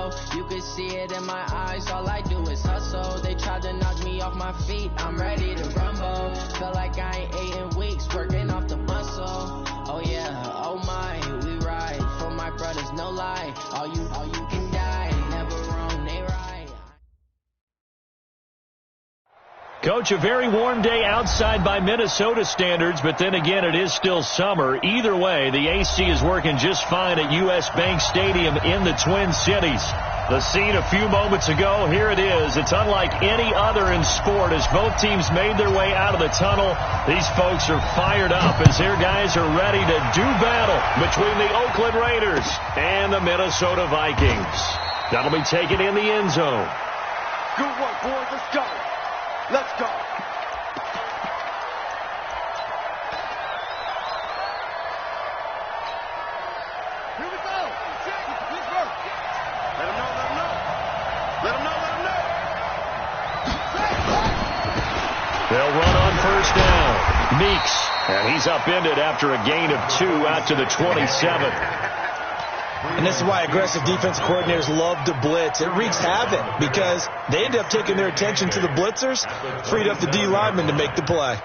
trouble. You can see it in my eyes, all I do is hustle. They tried to knock me off my feet, I'm ready to rumble. Feel like I ain't ate in weeks, working off the muscle. Oh yeah, oh my, we ride for my brothers, no lie. All you can die, never wrong, they right. Coach, a very warm day outside by Minnesota standards, but then again, it is still summer. Either way, the AC is working just fine at U.S. Bank Stadium in the Twin Cities. The scene a few moments ago, here it is. It's unlike any other in sport as both teams made their way out of the tunnel. These folks are fired up as their guys are ready to do battle between the Oakland Raiders and the Minnesota Vikings. That'll be taken in the end zone. Good work, boys. Let's go. Let's go. Here we go. Good work. Let him know, let him know. Let him know, let him know. They'll run on first down. Meeks, and he's upended after a gain of 2 out to the 27. And this is why aggressive defense coordinators love to blitz. It wreaks havoc because they end up taking their attention to the blitzers, freed up the D lineman to make the play.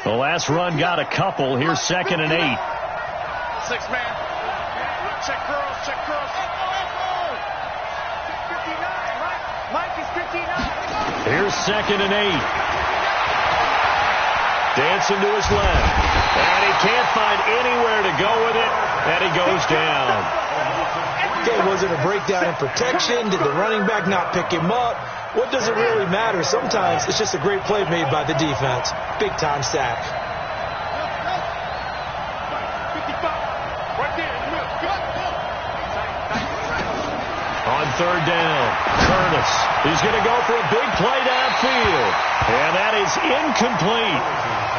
The last run got a couple. Here's 2nd and 8. 6-man. Check girls, check girls. 59, Mike is 59. Here's 2nd and 8. Dancing to his left. And he can't find anywhere to go with it. And he goes down. Okay, was it a breakdown in protection? Did the running back not pick him up? What does it really matter? Sometimes it's just a great play made by the defense. Big time sack. 55. Right there. On third down, Curtis. He's going to go for a big play downfield. And that is incomplete.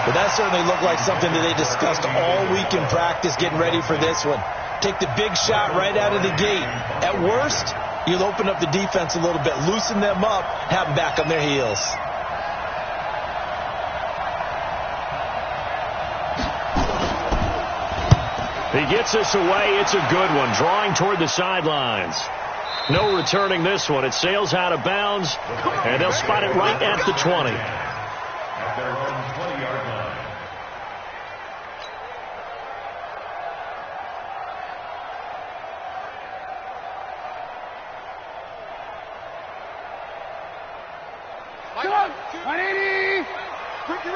But that certainly looked like something that they discussed all week in practice getting ready for this one. Take the big shot right out of the gate. At worst, you'll open up the defense a little bit, loosen them up, have them back on their heels. He gets this away. It's a good one, drawing toward the sidelines. No returning this one. It sails out of bounds, and they'll spot it right at the 20. At their own 20-yard line. Come on. 180. Ricky.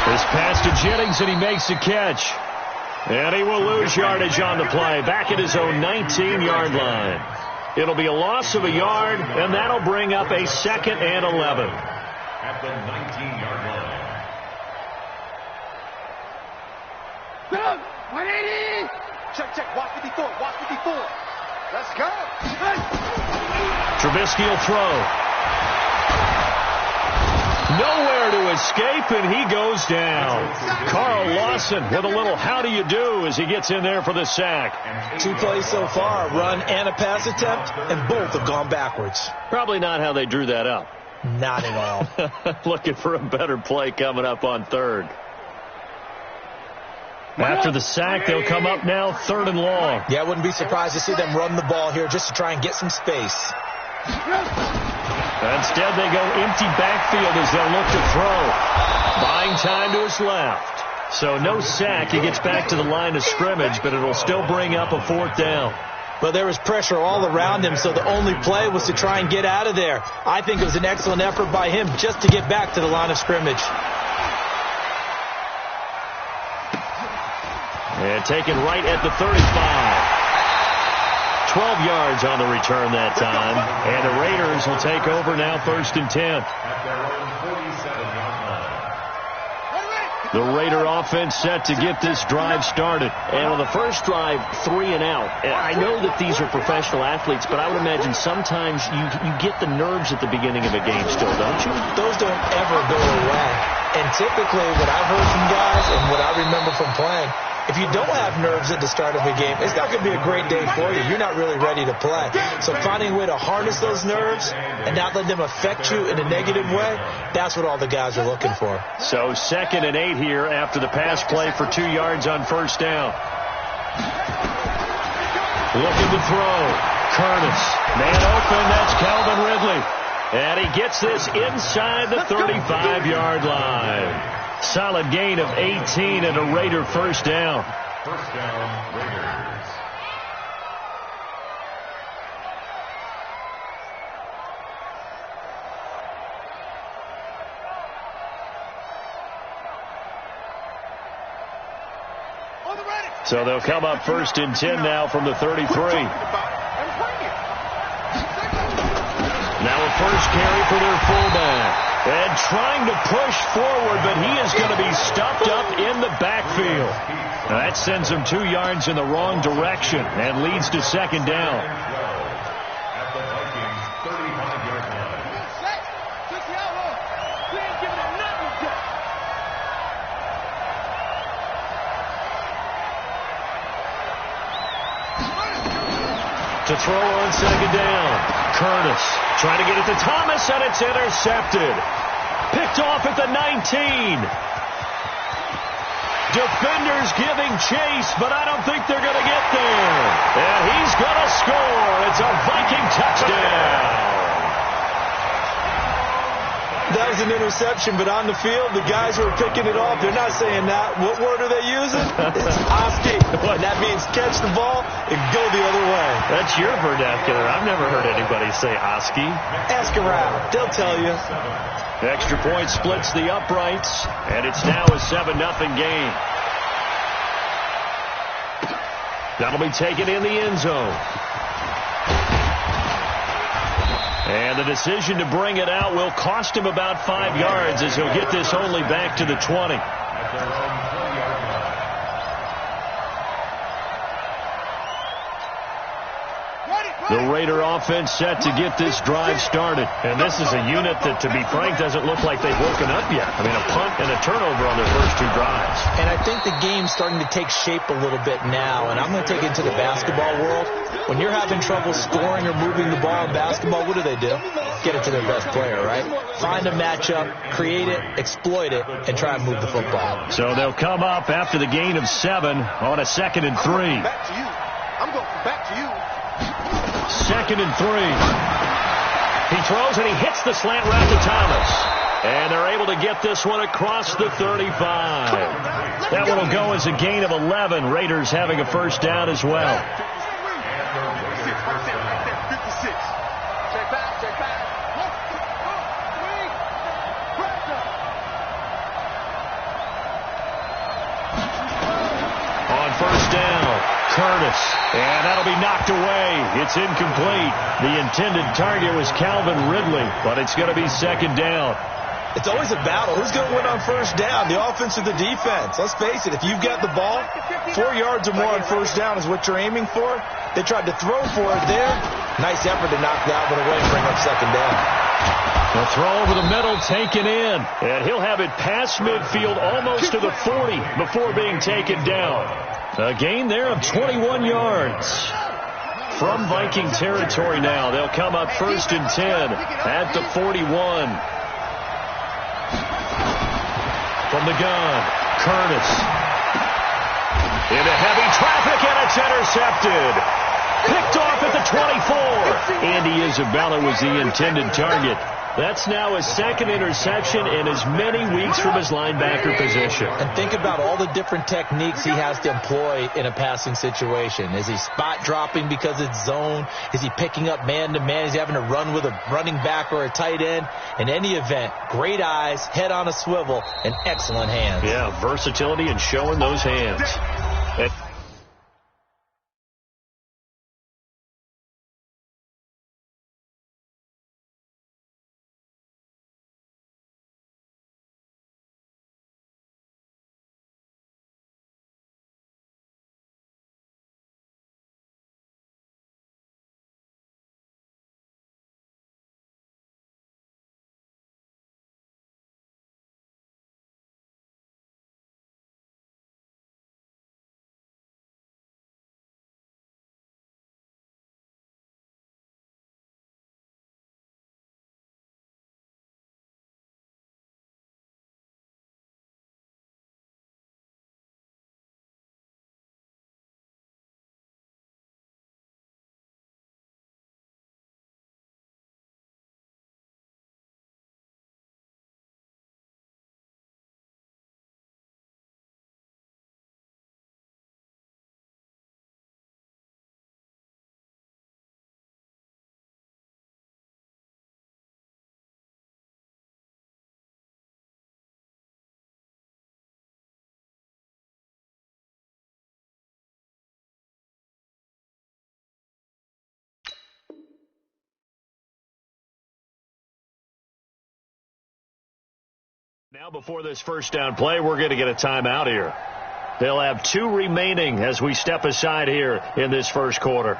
This pass to Jennings, and he makes the catch. And he will lose yardage on the play, back at his own 19-yard line. It'll be a loss of a yard, and that'll bring up a 2nd and 11. At the 19-yard line. Come on. 180. Check. Watch 54. Let's go. Trubisky will throw. Nowhere to escape, and he goes down. Carl Lawson with a little how do you do as he gets in there for the sack. 2 plays so far, a run and a pass attempt, and both have gone backwards. Probably not how they drew that up. Not at all. Looking for a better play coming up on third. After the sack, they'll come up now 3rd and long. Yeah, I wouldn't be surprised to see them run the ball here just to try and get some space. Instead, they go empty backfield as they'll look to throw. Buying time to his left. So no sack. He gets back to the line of scrimmage, but it'll still bring up a 4th down. But there was pressure all around him, so the only play was to try and get out of there. I think it was an excellent effort by him just to get back to the line of scrimmage. And taken right at the 35. 12 yards on the return that time. And the Raiders will take over now 1st and 10. At their own 47-yard line. The Raider offense set to get this drive started. And on the first drive, 3 and out. I know that these are professional athletes, but I would imagine sometimes you get the nerves at the beginning of a game still, don't you? Those don't ever go away. And typically what I've heard from guys and what I remember from playing, if you don't have nerves at the start of a game, it's not going to be a great day for you. You're not really ready to play. So finding a way to harness those nerves and not let them affect you in a negative way, that's what all the guys are looking for. So 2nd and 8 here after the pass play for 2 yards on first down. Looking to throw. Curtis. Man open. That's Calvin Ridley. And he gets this inside the 35-yard line. Solid gain of 18 and a Raider first down. First down, Raiders. So they'll come up 1st and 10 now from the 33. Now a first carry for their fullback. And trying to push forward, but he is going to be stuffed up in the backfield. That sends him 2 yards in the wrong direction and leads to 2nd down. At the Vikings 35-yard line. To throw on 2nd down. Curtis trying to get it to Thomas, and it's intercepted. Picked off at the 19. Defenders giving chase, but I don't think they're going to get there. And he's going to score. It's a Viking touchdown. That was an interception, but on the field, the guys who are picking it off, they're not saying that. What word are they using? It's Oski. And that means catch the ball and go the other way. That's your vernacular. I've never heard anybody say Oski. Ask around. They'll tell you. Extra point splits the uprights, and it's now a 7-0 game. That'll be taken in the end zone. And the decision to bring it out will cost him about 5 yards as he'll get this only back to the 20. At their own 20-yard line. The Raider offense set to get this drive started. And this is a unit that, to be frank, doesn't look like they've woken up yet. I mean, a punt and a turnover on their first 2 drives. And I think the game's starting to take shape a little bit now. And I'm going to take it to the basketball world. When you're having trouble scoring or moving the ball in basketball, what do? Get it to their best player, right? Find a matchup, create it, exploit it, and try and move the football. So they'll come up after the gain of 7 on a 2nd and 3. Back to you. I'm going back to you. 2nd and 3. He throws and he hits the slant route to Thomas. And they're able to get this one across the 35. That one will go as a gain of 11. Raiders having a first down as well. On first down, Curtis, and that'll be knocked away. It's incomplete. The intended target was Calvin Ridley, but it's going to be 2nd down. It's always a battle. Who's going to win on first down, the offense or the defense? Let's face it, if you've got the ball, 4 yards or more on first down is what you're aiming for. They tried to throw for it there. Nice effort to knock that one away and bring up 2nd down. The throw over the middle taken in, and he'll have it past midfield almost to the 40 before being taken down. A gain there of 21 yards. From Viking territory now, they'll come up 1st and 10 at the 41. From the gun, Curtis. Into heavy traffic, and it's intercepted. Picked off at the 24. Andy Isabella was the intended target. That's now his 2nd interception in as many weeks from his linebacker position. And think about all the different techniques he has to employ in a passing situation. Is he spot dropping because it's zone? Is he picking up man-to-man? Is he having to run with a running back or a tight end? In any event, great eyes, head on a swivel, and excellent hands. Yeah, versatility and showing those hands. Now before this first down play, we're going to get a timeout here. They'll have 2 remaining as we step aside here in this first quarter.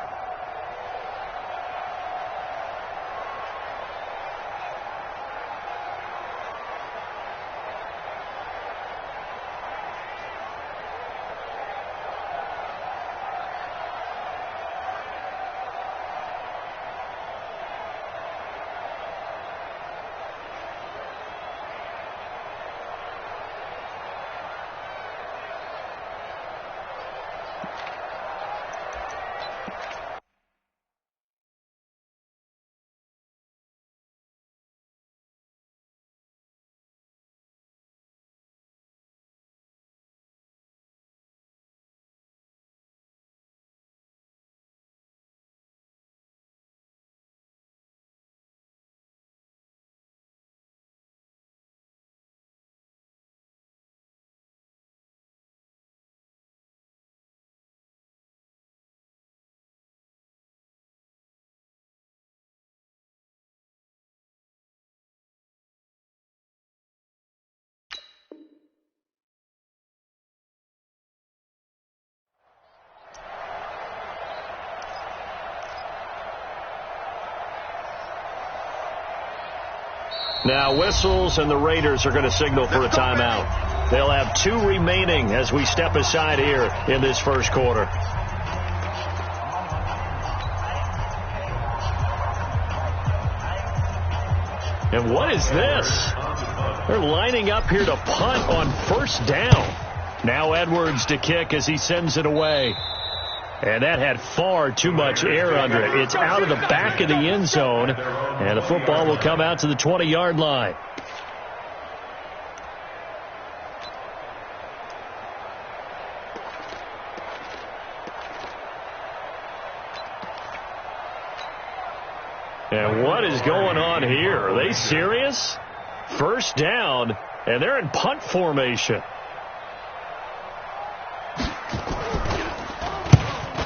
Now whistles, and the Raiders are going to signal for a timeout. They'll have 2 remaining as we step aside here in this first quarter. And what is this? They're lining up here to punt on first down. Now Edwards to kick as he sends it away. And that had far too much air under it. It's out of the back of the end zone, and the football will come out to the 20-yard line. And what is going on here? Are they serious? First down, and they're in punt formation.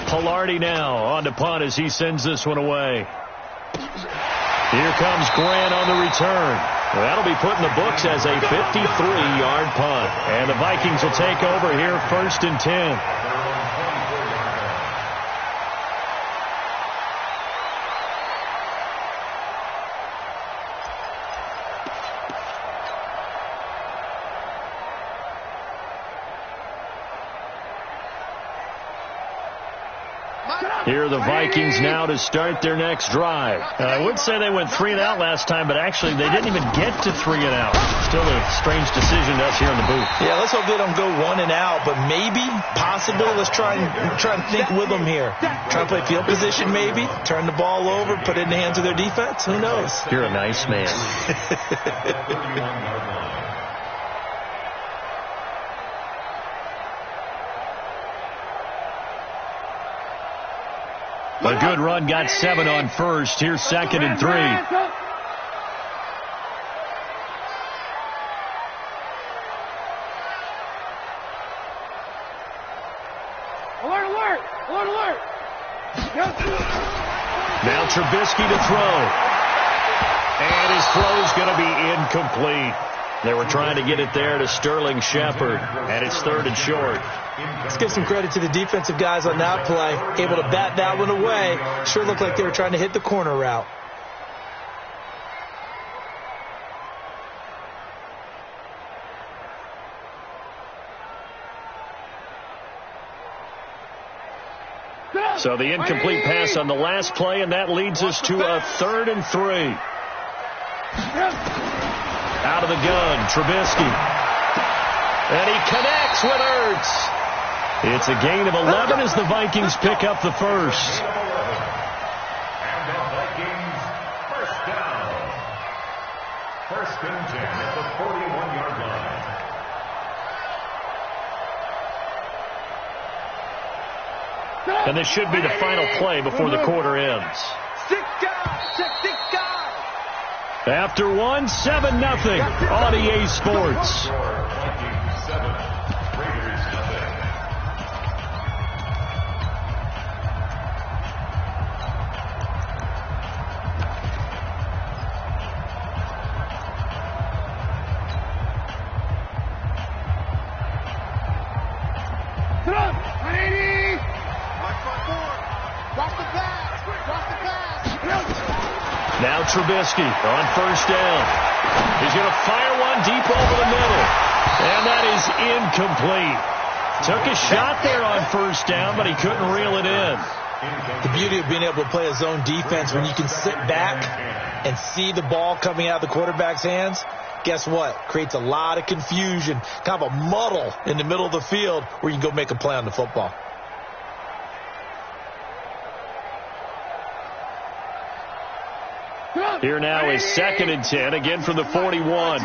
Pilardi now on to punt as he sends this one away. Here comes Grant on the return. That'll be put in the books as a 53-yard punt. And the Vikings will take over here, 1st and 10. Here are the Vikings now to start their next drive. I would say they went 3 and out last time, but actually they didn't even get to 3 and out. Still a strange decision to us here in the booth. Yeah, let's hope they don't go 1 and out, but maybe, possible. Let's try and think with them here. Try and play field position maybe, turn the ball over, put it in the hands of their defense. Who knows? You're a nice man. A good run, got 7 on first. Here's 2nd and 3. Alert! Now Trubisky to throw. And his throw's going to be incomplete. They were trying to get it there to Sterling Shepard, and it's 3rd and short. Let's give some credit to the defensive guys on that play. Able to bat that one away. Sure looked like they were trying to hit the corner route. So the incomplete pass on the last play, and that leads us to a 3rd and 3. Out of the gun, Trubisky. And he connects with Ertz. It's a gain of 11 as the Vikings pick up the first. And the Vikings first down. 1st and 10 at the 41-yard line. And this should be the final play before the quarter ends. After 1, 7-0 on EA Sports. Vikings 7, Raiders nothing. Trubisky on first down. He's going to fire one deep over the middle. And that is incomplete. Took a shot there on first down, but he couldn't reel it in. The beauty of being able to play a zone defense when you can sit back and see the ball coming out of the quarterback's hands, guess what? Creates a lot of confusion, kind of a muddle in the middle of the field where you can go make a play on the football. Here now is 2nd and 10, again from the 41.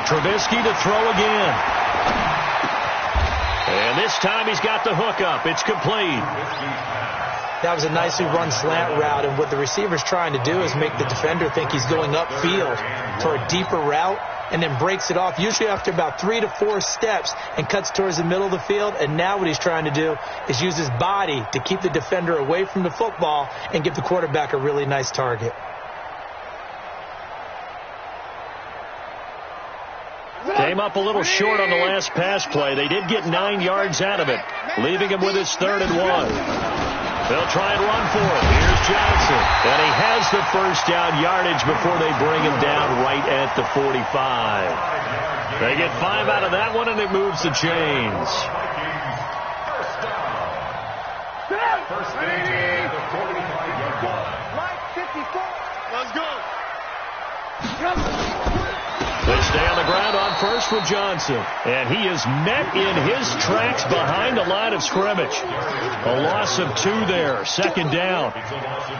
Trubisky to throw again. And this time he's got the hook up. It's complete. That was a nicely run slant route, and what the receiver's trying to do is make the defender think he's going upfield for a deeper route, and then breaks it off, usually after about 3 to 4 steps, and cuts towards the middle of the field. And now what he's trying to do is use his body to keep the defender away from the football and give the quarterback a really nice target. Came up a little short on the last pass play. They did get 9 yards out of it, leaving him with his 3rd and 1. They'll try and run for it. Here's Johnson. And he has the first down yardage before they bring him down right at the 45. They get 5 out of that one, and it moves the chains. First and 10 at the 45-yard line. Right 54. Let's go. They stay on the ground on first with Johnson. And he is met in his tracks behind the line of scrimmage. A loss of 2 there. 2nd down.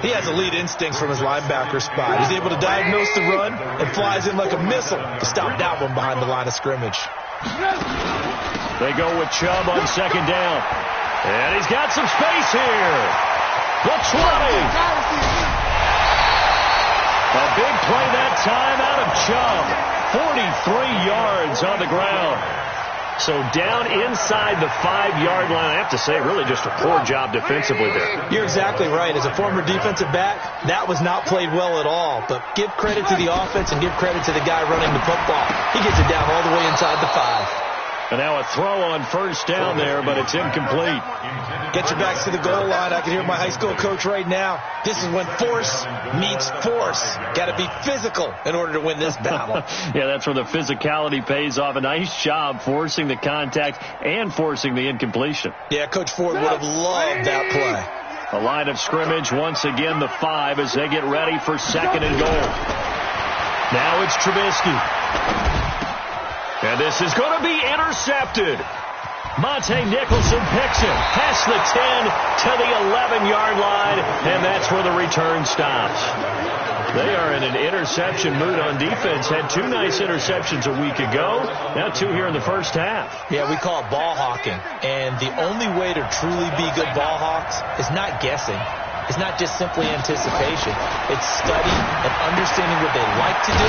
He has elite instincts from his linebacker spot. He's able to diagnose the run and flies in like a missile to stop that one behind the line of scrimmage. They go with Chubb on 2nd down. And he's got some space here. The 20. A big play that time out of Chubb. 43 yards on the ground. So down inside the 5-yard line. I have to say, really just a poor job defensively there. You're exactly right. As a former defensive back, that was not played well at all. But give credit to the offense and give credit to the guy running the football. He gets it down all the way inside the 5. And now a throw on first down there, but it's incomplete. Get your backs to the goal line. I can hear my high school coach right now. This is when force meets force. Got to be physical in order to win this battle. Yeah, that's where the physicality pays off. A nice job forcing the contact and forcing the incompletion. Yeah, Coach Ford would have loved that play. A line of scrimmage, once again the 5 as they get ready for 2nd and goal. Now it's Trubisky. And this is going to be intercepted. Monte Nicholson picks it past the 10 to the 11-yard line, and that's where the return stops. They are in an interception mood on defense. Had 2 nice interceptions a week ago. Now 2 here in the first half. Yeah, we call it ball hawking. And the only way to truly be good ball hawks is not guessing. It's not just simply anticipation. It's study and understanding what they like to do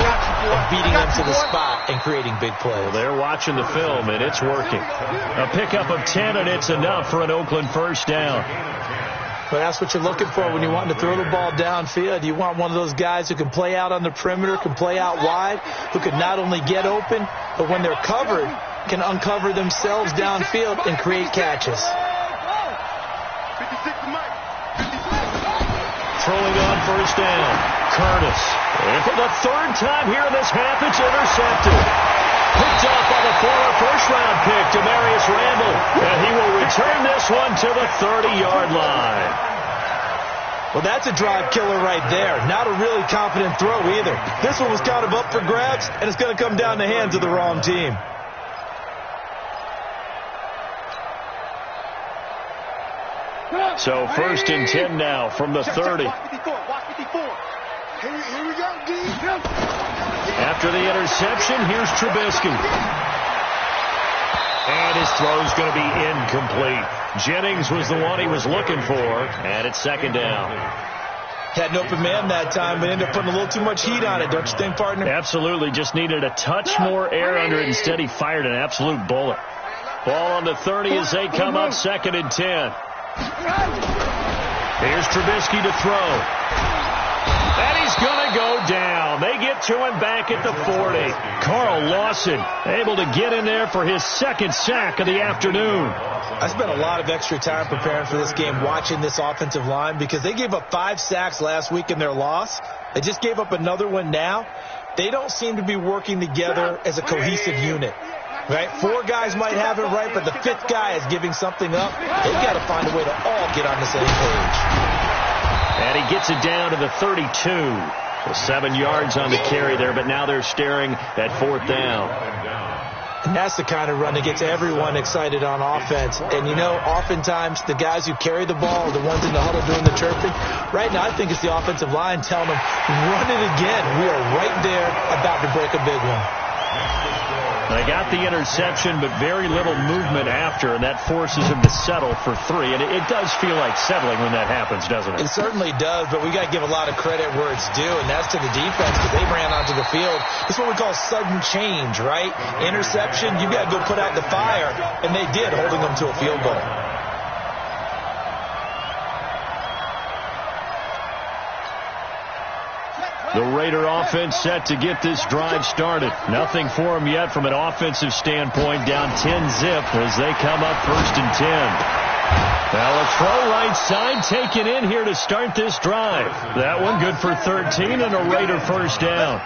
and beating them to the spot and creating big plays. Well, they're watching the film, and it's working. A pickup of 10, and it's enough for an Oakland first down. But that's what you're looking for when you're wanting to throw the ball downfield. You want one of those guys who can play out on the perimeter, can play out wide, who can not only get open, but when they're covered, can uncover themselves downfield and create catches. Throwing on first down, Curtis. And for the 3rd time here in this half, it's intercepted. Picked off by the former first-round pick, Demarius Randall. And he will return this one to the 30-yard line. Well, that's a drive killer right there. Not a really confident throw either. This one was kind of up for grabs, and it's going to come down the hands of the wrong team. So 1st and 10 now from the 30. After the interception, here's Trubisky. And his throw's going to be incomplete. Jennings was the one he was looking for, and it's 2nd down. Had an open man that time, but ended up putting a little too much heat on it, don't you think, partner? Absolutely. Just needed a touch more air under it. Instead, he fired an absolute bullet. Ball on the 30 as they come up 2nd and 10. Here's Trubisky to throw. And he's going to go down. They get it to him back at the 40. Carl Lawson able to get in there for his second sack of the afternoon. I spent a lot of extra time preparing for this game watching this offensive line because they gave up 5 sacks last week in their loss. They just gave up another one now. They don't seem to be working together as a cohesive unit. Right? 4 guys might have it right, but the 5th guy is giving something up. They've got to find a way to all get on the same page. And he gets it down to the 32. So 7 yards on the carry there, but now they're staring at 4th down. And that's the kind of run that gets everyone excited on offense. And, you know, oftentimes the guys who carry the ball are the ones in the huddle doing the chirping. Right now, I think it's the offensive line telling them, run it again. We are right there about to break a big one. They got the interception, but very little movement after, and that forces him to settle for 3. And it does feel like settling when that happens, doesn't it? It certainly does, but we got to give a lot of credit where it's due, and that's to the defense because they ran onto the field. It's what we call sudden change, right? Interception, you got to go put out the fire, and they did, holding them to a field goal. The Raider offense set to get this drive started. Nothing for them yet from an offensive standpoint. Down 10-zip as they come up 1st and 10. Now a throw right side taken in here to start this drive. That one good for 13 and a Raider first down.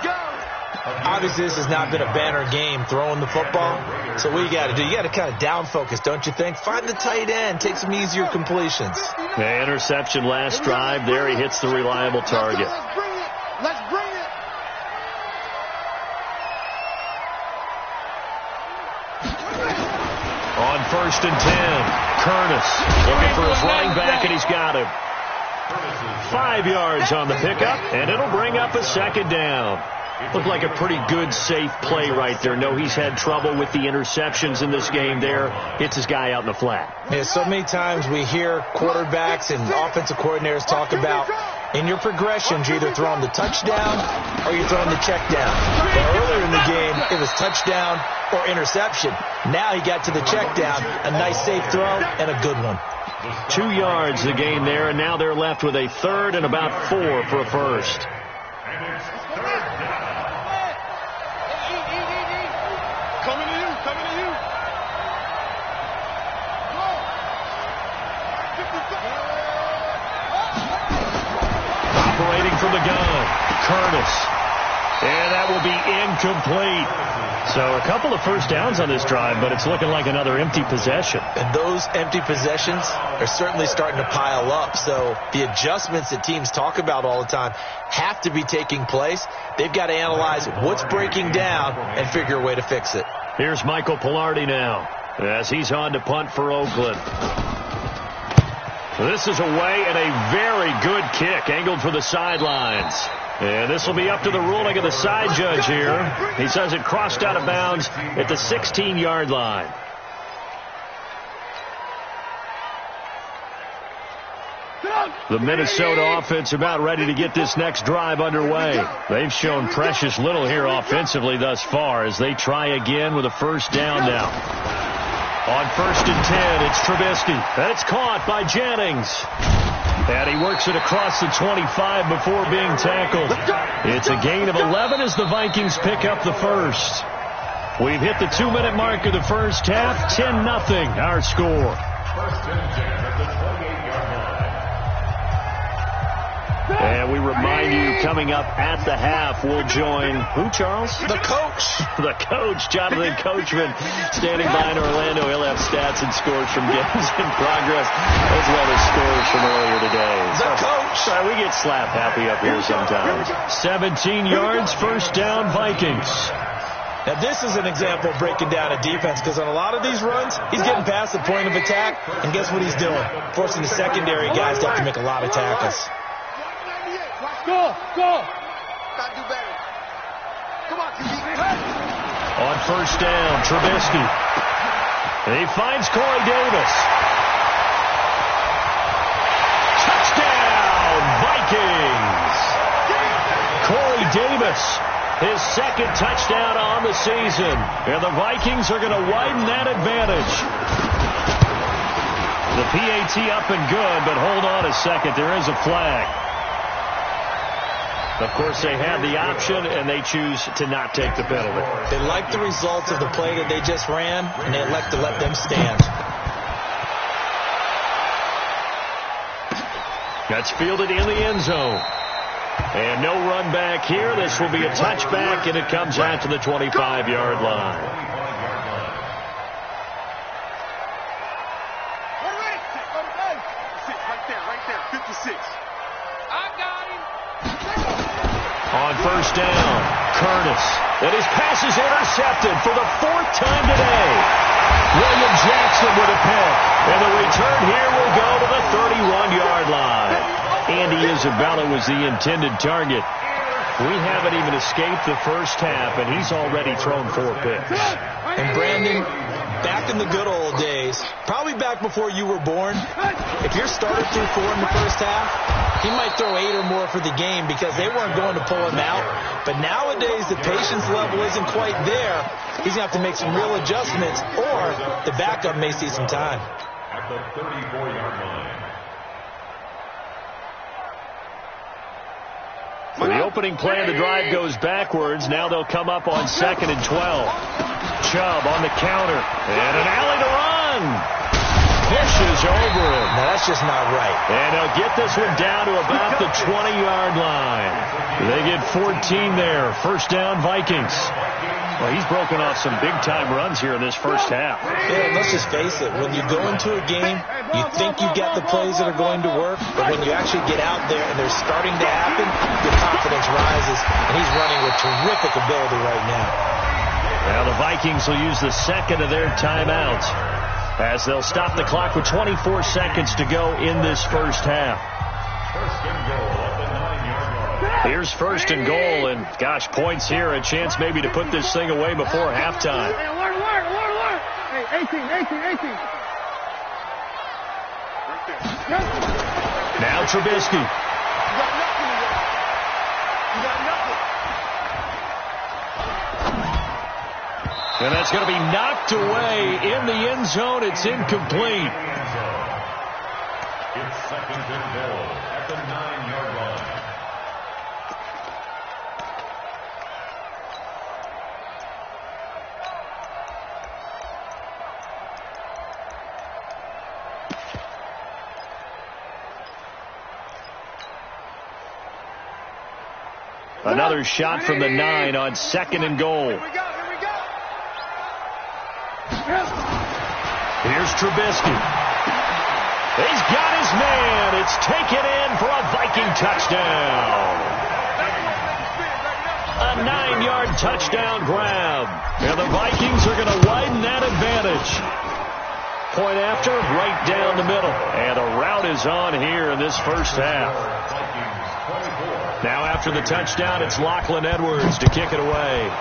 Obviously, this has not been a banner game throwing the football. So what you got to do, you got to kind of down focus, don't you think? Find the tight end, take some easier completions. The interception last drive. There he hits the reliable target. Let's bring it. On 1st and 10, Curtis looking for his running back, and he's got him. 5 yards on the pickup, and it'll bring up a 2nd down. Looked like a pretty good, safe play right there. No, he's had trouble with the interceptions in this game there. Hits his guy out in the flat. Yeah, so many times we hear quarterbacks and offensive coordinators talk about in your progressions, you're either throwing the touchdown or you're throwing the check down. Well, earlier in the game, it was touchdown or interception. Now he got to the check down, a nice safe throw, and a good one. 2 yards the gain there, and now they're left with a 3rd and about 4 for a first. Coming to you. Operating from the gun, Curtis. And that will be incomplete. So a couple of first downs on this drive, but it's looking like another empty possession. And those empty possessions are certainly starting to pile up. So the adjustments that teams talk about all the time have to be taking place. They've got to analyze what's breaking down and figure a way to fix it. Here's Michael Pilardi now as he's on to punt for Oakland. This is away and a very good kick angled for the sidelines. And this will be up to the ruling of the side judge here. He says it crossed out of bounds at the 16-yard line. The Minnesota offense about ready to get this next drive underway. They've shown precious little here offensively thus far as they try again with a first down now. On 1st and 10, it's Trubisky. That's caught by Jennings. And he works it across the 25 before being tackled. It's a gain of 11 as the Vikings pick up the first. We've hit the 2-minute mark of the first half. 10-0 our score. 1st and 10 at the 28-yard line. And we remind you, coming up at the half, we'll join who, Charles? The coach. The coach, Jonathan Coachman, standing by in Orlando. He'll have stats and scores from games in progress, as well as scores from earlier today. The coach. We get slap happy up here sometimes. 17 yards, first down, Vikings. Now, this is an example of breaking down a defense because on a lot of these runs, he's getting past the point of attack, and guess what he's doing? Forcing the secondary guys to have to make a lot of tackles. Go. Gotta do better. Come on, QB. On first down, Trubisky. He finds Corey Davis. Touchdown, Vikings. Corey Davis, his 2nd touchdown on the season. And the Vikings are going to widen that advantage. The PAT up and good, but hold on a second. There is a flag. Of course, they have the option, and they choose to not take the penalty. They like the results of the play that they just ran, and they elect to let them stand. That's fielded in the end zone. And no run back here. This will be a touchback, and it comes out to the 25-yard line. On first down, Curtis. And his pass is intercepted for the 4th time today. William Jackson with a pick. And the return here will go to the 31-yard line. Andy Isabella was the intended target. We haven't even escaped the first half, and he's already thrown 4 picks. And Brandon, back in the good old days, probably back before you were born, if your starter threw 4 in the first half, he might throw 8 or more for the game because they weren't going to pull him out. But nowadays, the patience level isn't quite there. He's going to have to make some real adjustments, or the backup may see some time. At the 34-yard line. For the opening play of the drive goes backwards. Now they'll come up on 2nd and 12. Chubb on the counter. And an alley to run. Pushes over him. Now, that's just not right. And they'll get this one down to about the 20-yard line. They get 14 there. First down, Vikings. Well, he's broken off some big-time runs here in this first half. Yeah, let's just face it. When you go into a game, you think you get the plays that are going to work, but when you actually get out there and they're starting to happen, your confidence rises, and he's running with terrific ability right now. Now the Vikings will use the second of their timeouts as they'll stop the clock with 24 seconds to go in this first half. First and goal at the 9-yard line. Here's first and goal, and gosh, points here, a chance maybe to put this thing away before halftime. Hey, alert. Hey, 18. Now Trubisky. You got nothing. And that's going to be knocked away in the end zone. It's incomplete. It's second and goal at the 9-yard line. Another shot from the 9 on 2nd and goal. Here we go. Here's Trubisky. He's got his man. It's taken in for a Viking touchdown. A 9-yard touchdown grab. And the Vikings are going to widen that advantage. Point after, right down the middle. And the route is on here in this first half. Now after the touchdown, it's Lachlan Edwards to kick it away.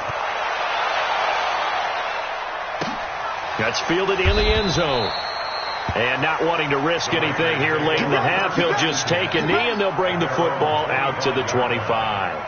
That's fielded in the end zone. And not wanting to risk anything here late in the half, he'll just take a knee and they'll bring the football out to the 25.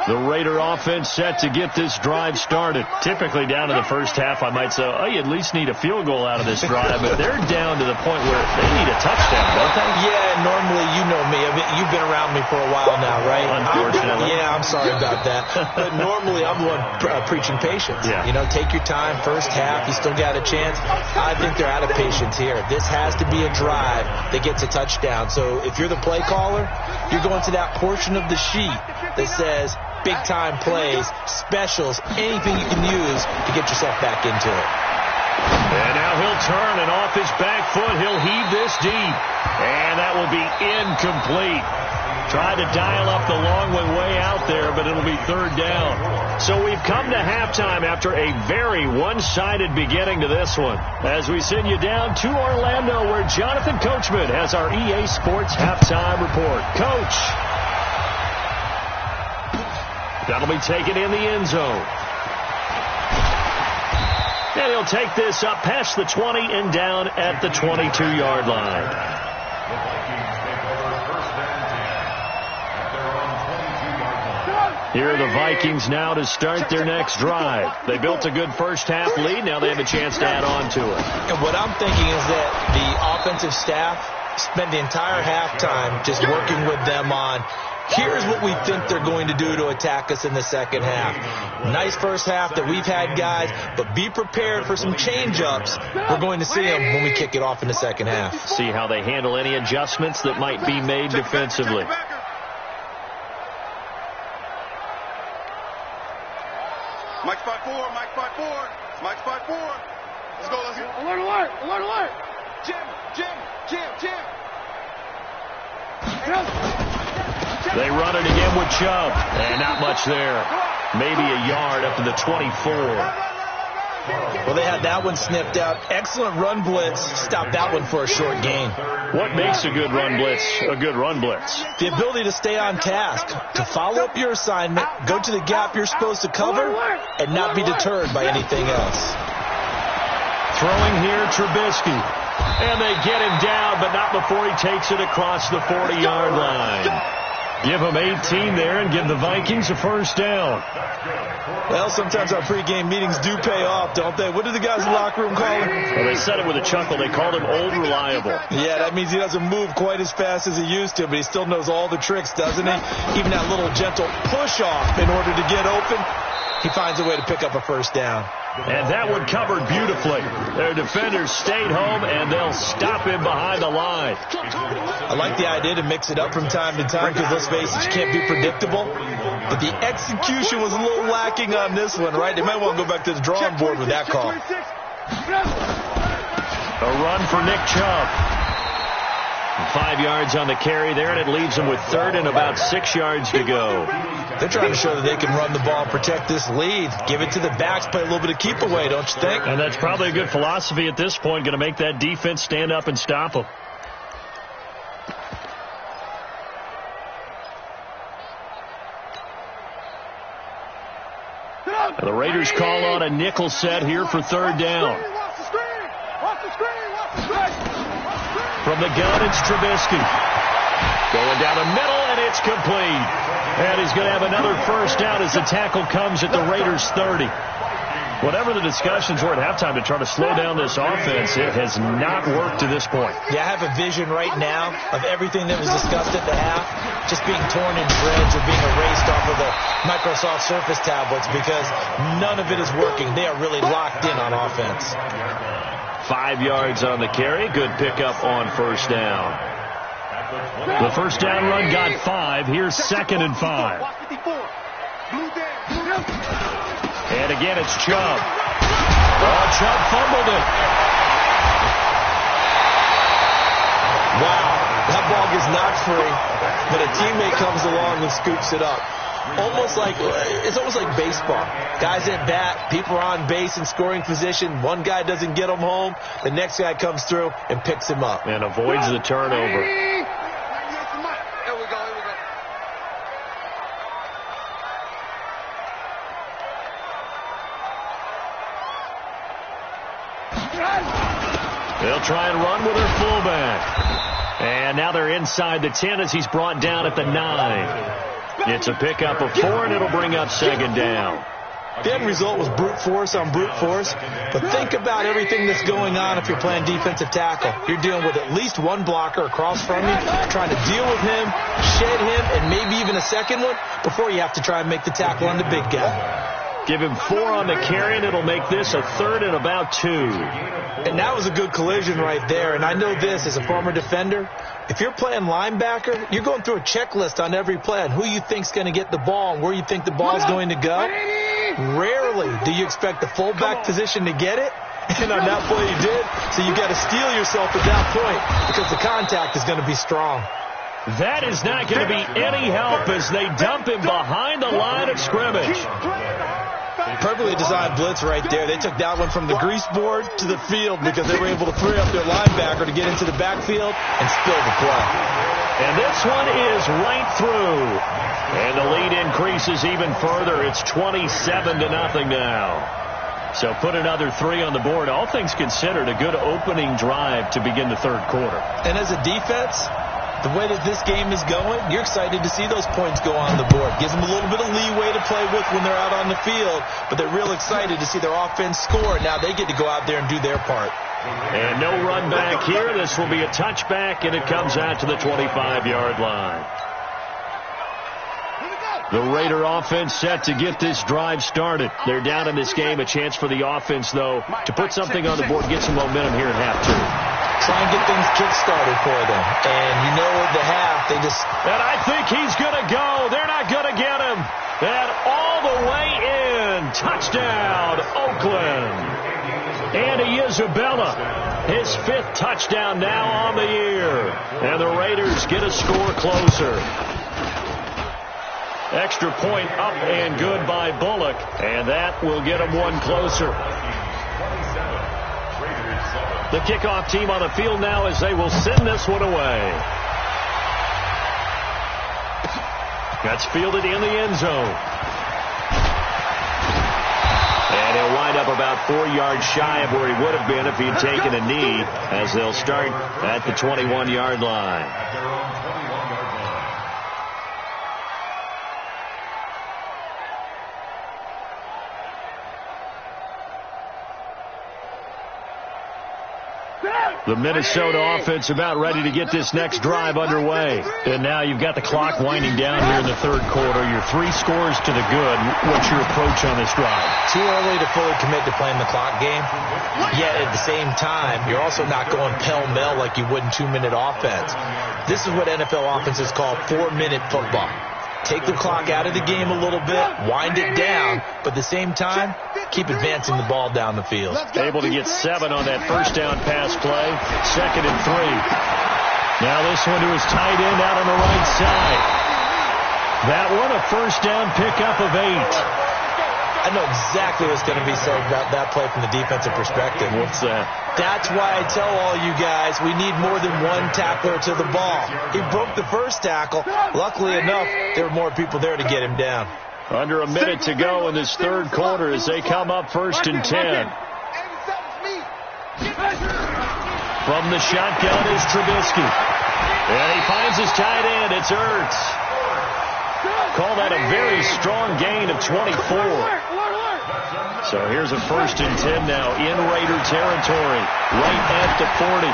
The Raider offense set to get this drive started. Typically down to the first half, I might say, oh, you at least need a field goal out of this drive. But they're down to the point where they need a touchdown, don't they? Yeah, normally, you know me. I mean, you've been around me for a while now, right? Unfortunately. I'm sorry about that. But normally, I'm the one preaching patience. Yeah. You know, take your time. First half, you still got a chance. I think they're out of patience here. This has to be a drive that gets a touchdown. So if you're the play caller, you're going to that portion of the sheet that says big-time plays, specials, anything you can use to get yourself back into it. And now he'll turn, and off his back foot, he'll heave this deep. And that will be incomplete. Tried to dial up the long way out there, but it'll be third down. So we've come to halftime after a very one-sided beginning to this one. As we send you down to Orlando, where Jonathan Coachman has our EA Sports halftime report. Coach. That'll be taken in the end zone. And he'll take this up past the 20 and down at the 22-yard line. The Vikings take over first and 10 at their own 22-yard line. Here are the Vikings now to start their next drive. They built a good first-half lead. Now they have a chance to add on to it. And what I'm thinking is that the offensive staff spend the entire halftime just working with them on, here's what we think they're going to do to attack us in the second half. Nice first half that we've had, guys, but be prepared for some change-ups. We're going to see them when we kick it off in the second half. See how they handle any adjustments that might be made defensively. Mike spot 4, Mike spot 4, Mike spot 4. Let's go, let's go. Alert, alert, alert, alert. Jim. They run it again with Chubb. And not much there. Maybe a yard up to the 24. Well, they had that one snipped out. Excellent run blitz. Stopped that one for a short gain. What makes a good run blitz a good run blitz? The ability to stay on task, to follow up your assignment, go to the gap you're supposed to cover, and not be deterred by anything else. Throwing here, Trubisky. And they get him down, but not before he takes it across the 40-yard line. Give him 18 there and give the Vikings a first down. Well, sometimes our pregame meetings do pay off, don't they? What do the guys in the locker room call him? Well, they said it with a chuckle. They called him Old Reliable. Yeah, that means he doesn't move quite as fast as he used to, but he still knows all the tricks, doesn't he? Even that little gentle push-off in order to get open, he finds a way to pick up a first down. And that one covered beautifully. Their defenders stayed home, and they'll stop him behind the line. I like the idea to mix it up from time to time because, let's face it, you can't be predictable. But the execution was a little lacking on this one, right? They might want to go back to the drawing board with that call. A run for Nick Chubb. 5 yards on the carry there, and it leaves them with third and about 6 yards to go. They're trying to show that they can run the ball and protect this lead. Give it to the backs, play a little bit of keep away, don't you think? And that's probably a good philosophy at this point, going to make that defense stand up and stop them. The Raiders call on a nickel set here for third down. From the gun, it's Trubisky. Going down the middle, and it's complete. And he's going to have another first down as the tackle comes at the Raiders' 30. Whatever the discussions were at halftime to try to slow down this offense, it has not worked to this point. Yeah, I have a vision right now of everything that was discussed at the half just being torn in shreds or being erased off of the Microsoft Surface tablets because none of it is working. They are really locked in on offense. 5 yards on the carry. Good pickup on first down. The first down run got 5. Here's 2nd and 5. And again, it's Chubb. Oh, Chubb fumbled it. Wow, that ball gets knocked free, but a teammate comes along and scoops it up. It's almost like baseball. Guys at bat, people are on base in scoring position. One guy doesn't get him home. The next guy comes through and picks him up. And avoids the turnover. They'll try and run with their fullback. And now they're inside the 10 as he's brought down at the 9. It's a pickup of 4, and it'll bring up 2nd down. The end result was brute force on brute force. But think about everything that's going on if you're playing defensive tackle. You're dealing with at least one blocker across from you, trying to deal with him, shed him, and maybe even a second one before you have to try and make the tackle on the big guy. Give him 4 on the carry, and it'll make this a 3rd and about 2. And that was a good collision right there. And I know this as a former defender. If you're playing linebacker, you're going through a checklist on every play on who you think's going to get the ball and where you think the ball's going to go. Rarely do you expect the fullback position to get it. And on that play you did. So you got to steel yourself at that point because the contact is going to be strong. That is not going to be any help as they dump him behind the line of scrimmage. Perfectly designed blitz right there. They took that one from the grease board to the field because they were able to free up their linebacker to get into the backfield and spill the play. And this one is right through. And the lead increases even further. It's 27-0 now. So put another 3 on the board. All things considered, a good opening drive to begin the third quarter. And as a defense, the way that this game is going, you're excited to see those points go on the board. Gives them a little bit of leeway to play with when they're out on the field, but they're real excited to see their offense score. Now they get to go out there and do their part. And no run back here. This will be a touchback, and it comes out to the 25-yard line. The Raider offense set to get this drive started. They're down in this game. A chance for the offense, though, to put something on the board, get some momentum here at half two. Try and get things kick-started for them. And you know at the half, they just... And I think he's going to go. They're not going to get him. And all the way in. Touchdown, Oakland. Andy Isabella, his 5th touchdown now on the year. And the Raiders get a score closer. Extra point up and good by Bullock. And that will get him one closer. The kickoff team on the field now as they will send this one away. That's fielded in the end zone. And he'll wind up about 4 yards shy of where he would have been if he'd taken a knee, as they'll start at the 21-yard line. The Minnesota offense about ready to get this next drive underway. And now you've got the clock winding down here in the third quarter. Your 3 scores to the good. What's your approach on this drive? Too early to fully commit to playing the clock game. Yet at the same time, you're also not going pell-mell like you would in 2-minute offense. This is what NFL offenses call 4-minute football. Take the clock out of the game a little bit, wind it down, but at the same time, keep advancing the ball down the field. Able to get 7 on that first down pass play. 2nd and 3. Now this one to his tight end out on the right side. That one a first down pickup of 8. I know exactly what's going to be said about that play from the defensive perspective. What's that? That's why I tell all you guys we need more than one tackler to the ball. He broke the first tackle. Luckily enough, there were more people there to get him down. Under a minute to go in this third quarter as they come up 1st and 10. From the shotgun is Trubisky. And he finds his tight end. It's Ertz. Call that a very strong gain of 24. So here's a 1st and 10 now in Raider territory, right at the 40.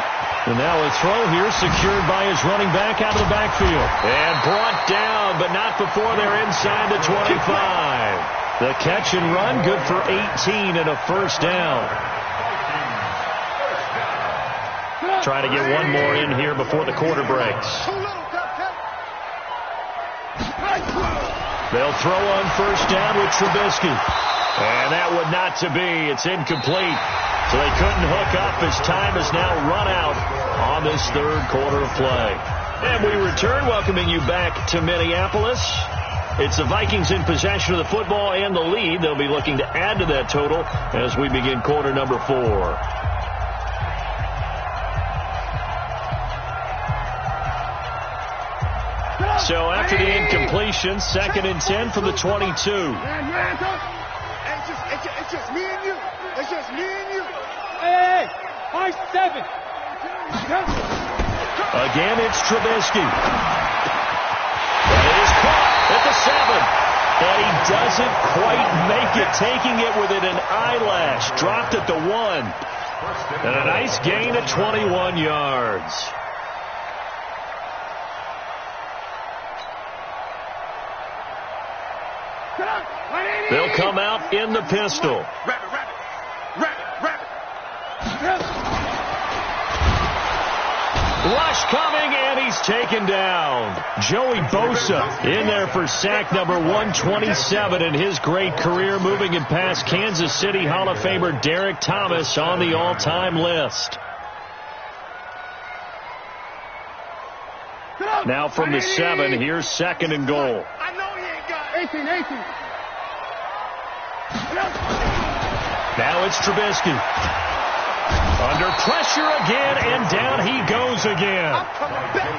And now a throw here secured by his running back out of the backfield. And brought down, but not before they're inside the 25. The catch and run, good for 18 and a first down. Trying to get one more in here before the quarter breaks. They'll throw on first down with Trubisky. And that would not to be. It's incomplete. So they couldn't hook up as time has now run out on this third quarter of play. And we return, welcoming you back to Minneapolis. It's the Vikings in possession of the football and the lead. They'll be looking to add to that total as we begin quarter number 4. So after the incompletion, 2nd and 10 from the 22. It's just me and you. It's just me and you. Hey, 7. Again, it's Trubisky. And it is caught at the 7. And he doesn't quite make it, taking it within an eyelash. Dropped at the 1. And a nice gain of 21 yards. They'll come out in the pistol. Rush coming, and he's taken down. Joey Bosa in there for sack number 127 in his great career, moving it past Kansas City Hall of Famer Derek Thomas on the all-time list. Now from the 7, here's 2nd and goal. I know he ain't got 18. Now it's Trubisky. Under pressure again, and down he goes again.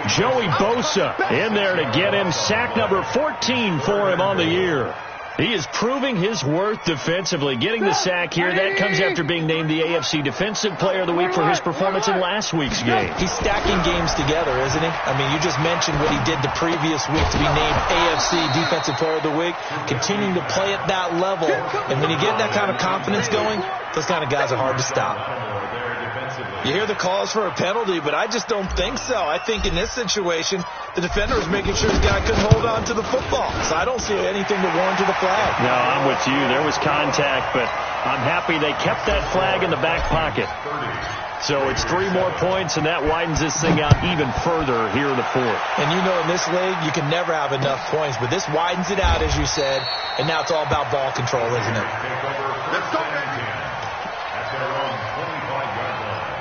Joey Bosa in there to get him sack number 14 for him on the year. He is proving his worth defensively, getting the sack here. That comes after being named the AFC Defensive Player of the Week for his performance in last week's game. He's stacking games together, isn't he? I mean, you just mentioned what he did the previous week to be named AFC Defensive Player of the Week, continuing to play at that level. And when you get that kind of confidence going, those kind of guys are hard to stop. You hear the calls for a penalty, but I just don't think so. I think in this situation, the defender was making sure his guy couldn't hold on to the football. So I don't see anything to warrant to the flag. No, I'm with you. There was contact, but I'm happy they kept that flag in the back pocket. So it's 3 more points, and that widens this thing out even further here in the fourth. And you know in this league, you can never have enough points, but this widens it out, as you said, and now it's all about ball control, isn't it? Let's go, baby. At their own 25-yard line.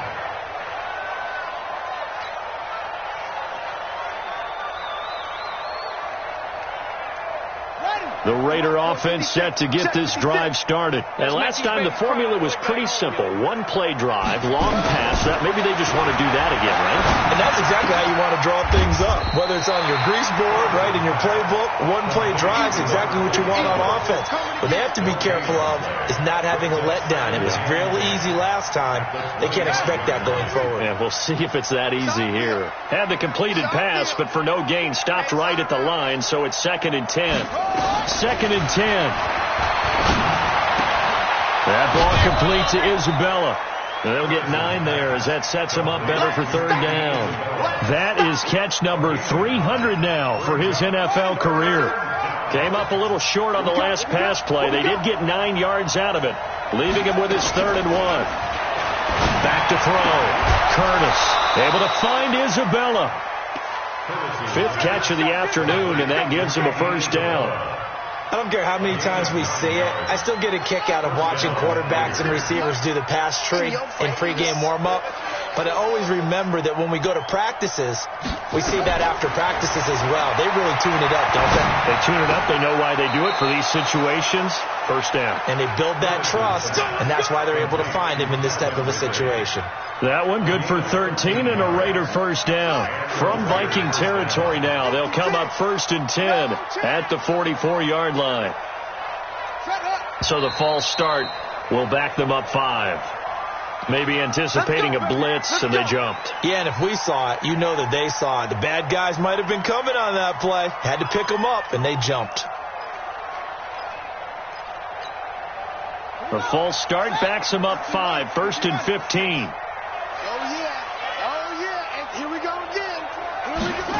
The Raider offense set to get this drive started. And last time the formula was pretty simple. 1-play drive, long pass. Maybe they just want to do that again, right? And that's exactly how you want to draw things up. Whether it's on your grease board, right, in your playbook, 1-play drive is exactly what you want on offense. What they have to be careful of is not having a letdown. It was real easy last time. They can't expect that going forward. Yeah, we'll see if it's that easy here. Had the completed pass, but for no gain, stopped right at the line, so it's 2nd and 10. 2nd and 10. That ball complete to Isabella. They'll get 9 there as that sets him up better for 3rd down. That is catch number 300 now for his NFL career. Came up a little short on the last pass play. They did get 9 yards out of it, leaving him with his 3rd and 1. Back to throw. Curtis able to find Isabella. 5th catch of the afternoon, and that gives him a 1st down. I don't care how many times we see it. I still get a kick out of watching quarterbacks and receivers do the pass tree in pregame warm-up. But I always remember that when we go to practices, we see that after practices as well. They really tune it up, don't they? They tune it up. They know why they do it for these situations. 1st down. And they build that trust, and that's why they're able to find him in this type of a situation. That one good for 13 and a Raider 1st down. From Viking territory now, they'll come up 1st and 10 at the 44-yard line. So the false start will back them up 5. Maybe anticipating a blitz, and they jumped. Yeah, and if we saw it, you know that they saw it. The bad guys might have been coming on that play. Had to pick them up, and they jumped. The false start backs them up 5, 1st and 15. Oh, yeah. And here we go again. Here we go.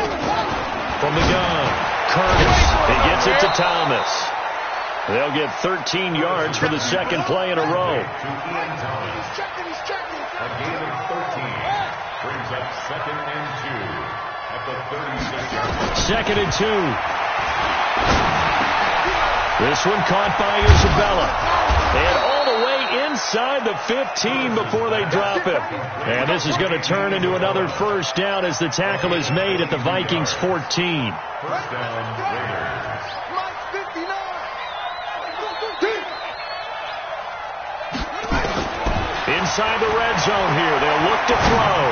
From the gun, Curtis. He gets it to Thomas. They'll get 13 yards for the 2nd play in a row. He's checking. A gain of 13 brings up 2nd and 2 at the 36-yard line. 2nd and 2. This one caught by Isabella. And all the way inside the 15 before they drop him. And this is going to turn into another 1st down as the tackle is made at the Vikings 14. 1st down, Raiders. Inside the red zone here. They'll look to throw.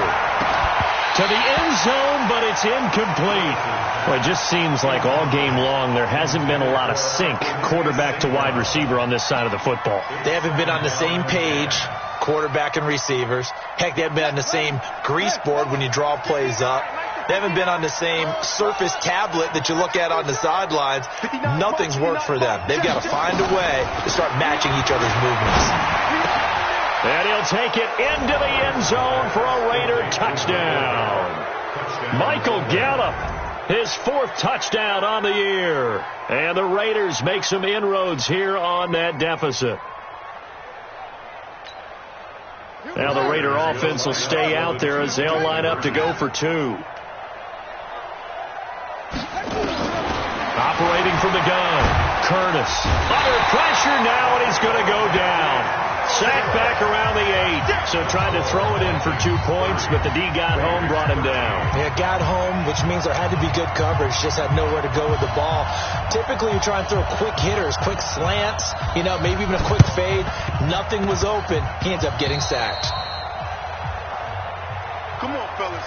To the end zone, but it's incomplete. Well, it just seems like all game long there hasn't been a lot of sync quarterback to wide receiver on this side of the football. They haven't been on the same page, quarterback and receivers. Heck, they haven't been on the same grease board when you draw plays up. They haven't been on the same Surface tablet that you look at on the sidelines. Nothing's worked for them. They've got to find a way to start matching each other's movements. And he'll take it into the end zone for a Raider touchdown. Michael Gallup, his 4th touchdown on the year. And the Raiders make some inroads here on that deficit. Now the Raider offense will stay out there as they'll line up to go for 2. Operating from the gun, Curtis. Under pressure now, and he's going to go down. Sacked back around the 8. So tried to throw it in for 2 points, but the D got home, brought him down. Yeah, got home, which means there had to be good coverage. Just had nowhere to go with the ball. Typically, you try and throw quick hitters, quick slants, maybe even a quick fade. Nothing was open. He ends up getting sacked. Come on, fellas.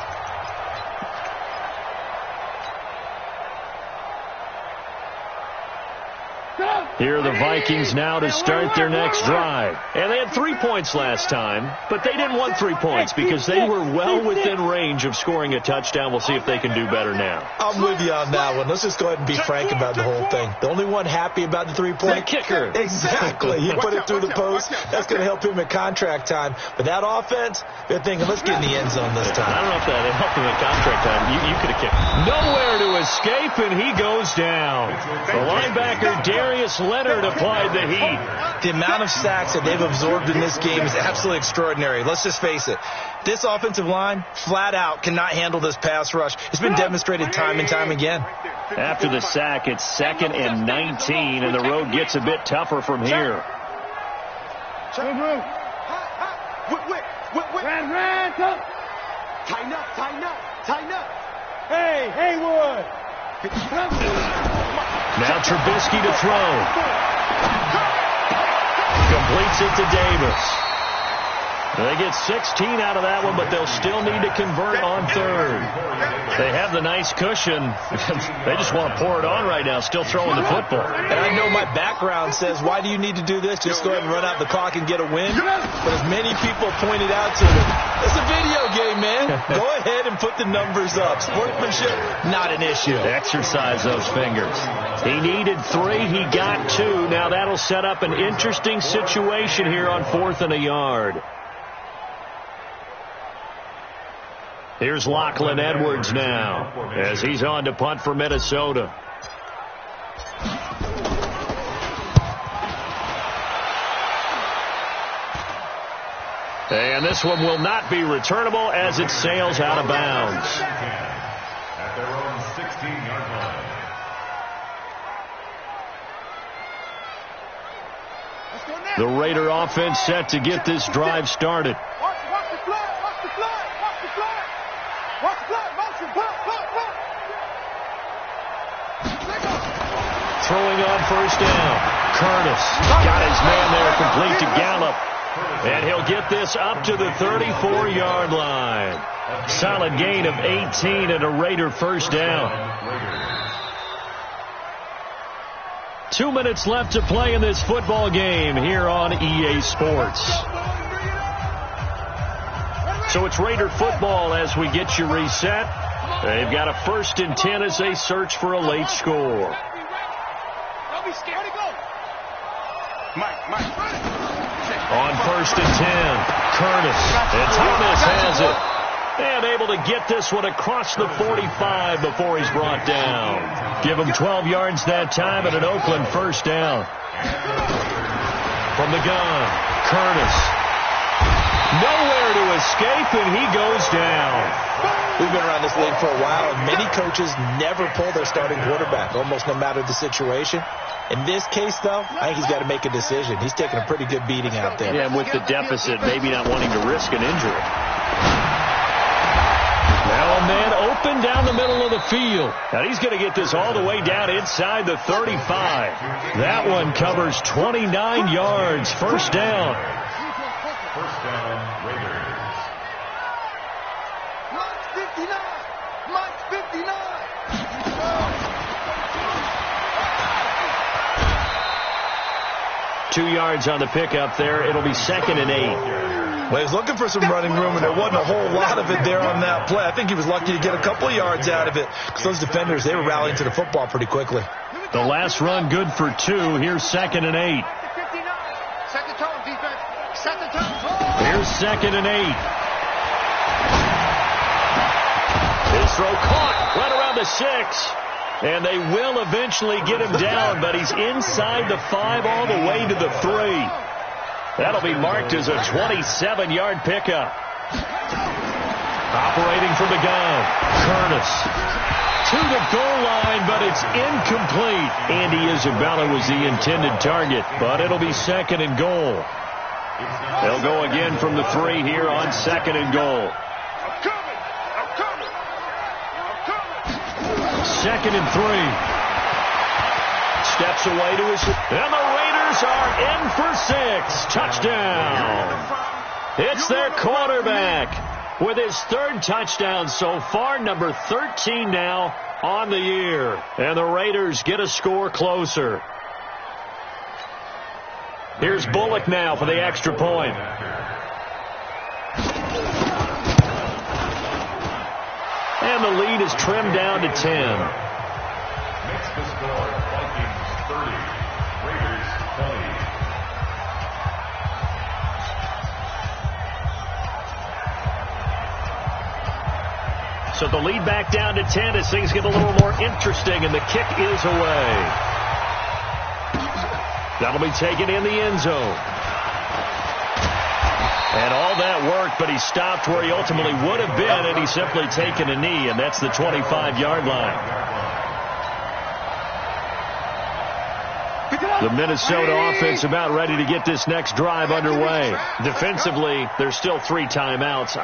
Go! Here are the Vikings now to start their next drive. And they had 3 points last time, but they didn't want 3 points because they were well within range of scoring a touchdown. We'll see if they can do better now. I'm with you on that one. Let's just go ahead and be frank about the whole thing. The only one happy about the 3-point the kicker. Exactly. He put it through the post. That's going to help him in contract time. But that offense, they're thinking, let's get in the end zone this time. I don't know if that helped him in contract time. You could have kicked. Nowhere to escape, and he goes down. The linebacker, Darius Leonard, applied the heat. The amount of sacks that they've absorbed in this game is absolutely extraordinary. Let's just face it. This offensive line, flat out, cannot handle this pass rush. It's been demonstrated time and time again. After the sack, it's 2nd and 19, and the road gets a bit tougher from here. Tighten up. Hey, Haywood. Now Trubisky to throw. Completes it to Davis. They get 16 out of that one, but they'll still need to convert on 3rd. They have the nice cushion. They just want to pour it on right now, still throwing the football. And I know my background says, why do you need to do this? Just go ahead and run out the clock and get a win. But as many people pointed out to me, it's a video game, man. Go ahead and put the numbers up. Sportsmanship, not an issue. Exercise those fingers. He needed 3. He got 2. Now that'll set up an interesting situation here on 4th and a yard. Here's Lachlan Edwards now as he's on to punt for Minnesota. And this one will not be returnable as it sails out of bounds. At their own 16-yard line. The Raider offense set to get this drive started. Throwing on 1st down. Curtis got his man there complete to Gallup. And he'll get this up to the 34-yard line. Solid gain of 18 and a Raider 1st down. 2 minutes left to play in this football game here on EA Sports. So it's Raider football as we get you reset. They've got a 1st and 10 as they search for a late score. On 1st and 10, Curtis, and Thomas has it. And able to get this one across the 45 before he's brought down. Give him 12 yards that time and an Oakland 1st down. From the gun, Curtis. Nowhere to escape, and he goes down. We've been around this league for a while, and many coaches never pull their starting quarterback, almost no matter the situation. In this case, though, I think he's got to make a decision. He's taking a pretty good beating out there. Yeah, and with the deficit, maybe not wanting to risk an injury. Now a man open down the middle of the field. Now he's going to get this all the way down inside the 35. That one covers 29 yards. 1st down. 1st down, Raiders. March 59. 2 yards on the pickup there. It'll be 2nd and 8. Well, he was looking for some running room, and there wasn't a whole lot of it there on that play. I think he was lucky to get a couple of yards out of it because those defenders, they were rallying to the football pretty quickly. The last run good for 2. Here's 2nd and 8. Second tone, defense. Second tone. Here's 2nd and 8. His throw caught right around the 6. And they will eventually get him down, but he's inside the 5 all the way to the 3. That'll be marked as a 27-yard pickup. Operating from the gun, Curtis. To the goal line, but it's incomplete. Andy Isabella was the intended target, but it'll be 2nd and goal. They'll go again from the 3 here on 2nd and goal. 2nd and 3. Steps away to his... And the Raiders are in for 6. Touchdown. It's their quarterback with his 3rd touchdown so far. Number 13 now on the year. And the Raiders get a score closer. Here's Bullock now for the extra point. And the lead is trimmed down to 10. Makes the score Vikings 30, Raiders 20. So the lead back down to 10 as things get a little more interesting, and the kick is away. That'll be taken in the end zone. And all that work, but he stopped where he ultimately would have been, and he's simply taken a knee, and that's the 25-yard line. The Minnesota offense about ready to get this next drive underway. Defensively, there's still 3 timeouts.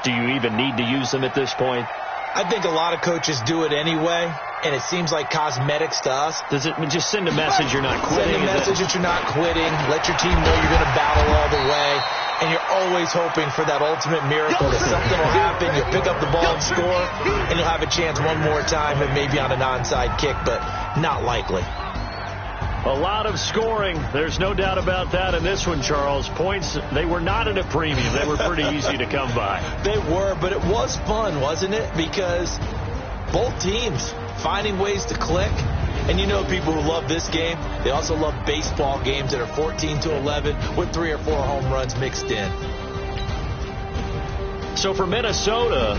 Do you even need to use them at this point? I think a lot of coaches do it anyway, and it seems like cosmetics to us. Does it just send a message you're not quitting? Send a message that you're not quitting. Let your team know you're going to battle all the way. And you're always hoping for that ultimate miracle that something will happen. You'll pick up the ball and score, and you'll have a chance one more time, and maybe on an onside kick, but not likely. A lot of scoring. There's no doubt about that in this one, Charles. Points, they were not at a premium. They were pretty easy to come by. They were, but it was fun, wasn't it? Because both teams finding ways to click. And you know people who love this game, they also love baseball games that are 14-11 with 3 or 4 home runs mixed in. So for Minnesota,